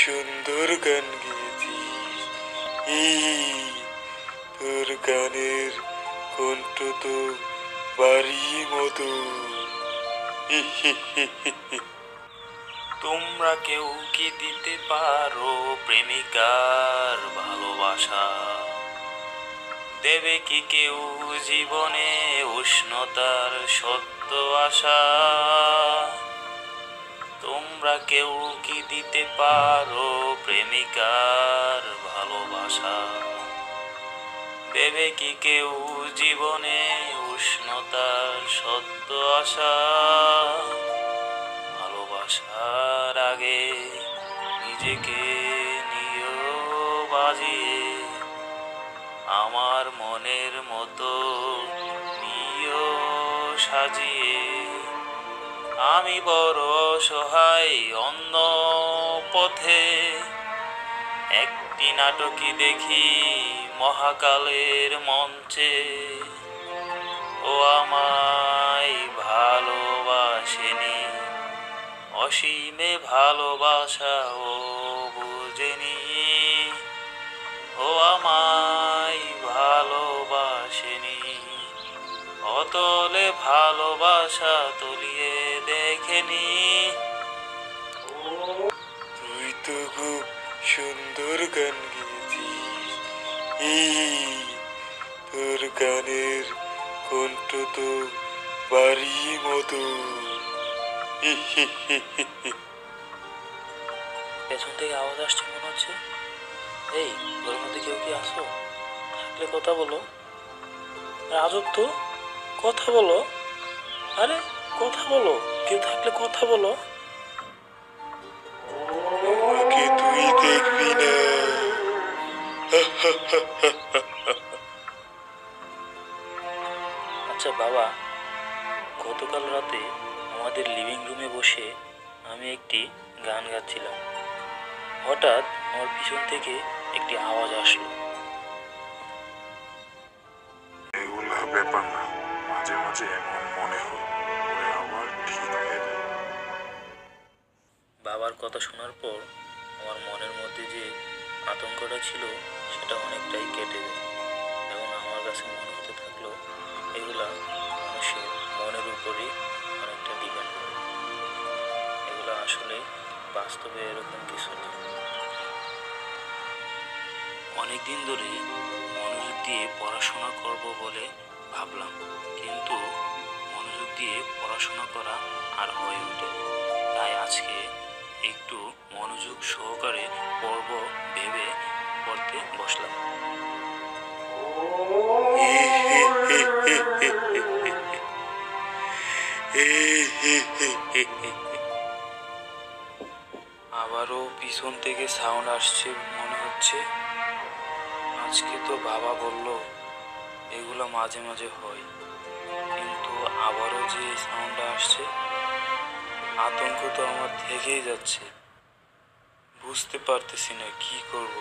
সুন্দর গান গেয়েছিস। এই তোর গানের কণ্ঠ তো বাড়ি মধুর। তোমরা কেউ কি দিতে পারো প্রেমিকার ভালোবাসা? দেবে কি কেউ জীবনে উষ্ণতার সত্য আশা? তোমরা কেউ কি দিতে পারো প্রেমিকার ভালোবাসা? দেবে কি কেউ জীবনে উষ্ণতার সত্য আশা? ভালোবাসার আগে নিজেকে নিও বাজিয়ে, আমার মনের মতো নিও সাজিয়ে। আমি বড় সহায় অন্য পথে, একটি নাটকই দেখি মহাকালের মঞ্চে। ও আমায় ভালোবাসেনি, অসীমে ভালোবাসা ও বুঝেনি। ও আমায় ভালোবাসেনি, অতলে ভালোবাসা তলিয়ে দেখেনি। তুই তো খুব সুন্দর গান গেয়েছিস। এই তোর গানের কণ্ঠ তো বাড়ি মধুর। পেছন থেকে আওয়াজ আসছে মনে হচ্ছে। এই, ওর মধ্যে কেউ কি আসো? থাকলে কথা বলো। আজব তো, কথা বলো। আরে কথা বলো, কেউ থাকলে কথা বলো। আমাকে তুই দেখবি না। আচ্ছা বাবা, গতকাল রাতে আমাদের লিভিং রুমে বসে আমি একটি গান গাচ্ছিলাম। হঠাৎ আমার পিছন থেকে একটি আওয়াজ আসলো। এগুলা ব্যাপার না, মাঝে মাঝে এমন মনে হয় ওরে আবার ঠিক হয়ে যায়। বাবার কথা শোনার পর আমার মনের মধ্যে যে আতঙ্কটা ছিল সেটা অনেকটাই কেটে যায়, এবং আমার কাছে মনে হতে থাকলো এগুলা মানুষের মনের উপরই অনেকটা ডিপেন্ড করে। এগুলা আসলে বাস্তবে এরকম কিছু না। অনেকদিন ধরে মনোযোগ দিয়ে পড়াশোনা করব বলে ভাবলাম, কিন্তু মনোযোগ দিয়ে পড়াশোনা করা আর হয়ে ওঠে। তাই আজকে একটু মনোযোগ সহকারে পড়ব ভেবে পড়তে বসলাম। আবারও পিছন থেকে সাউন্ড আসছে মনে হচ্ছে। আজকে তো বাবা বলল এগুলো মাঝে মাঝে হয়, কিন্তু আবারও যে সাউন্ডটা আসছে, আতঙ্ক তো আমার থেকেই যাচ্ছে। বুঝতে পারতেছি না কি করব।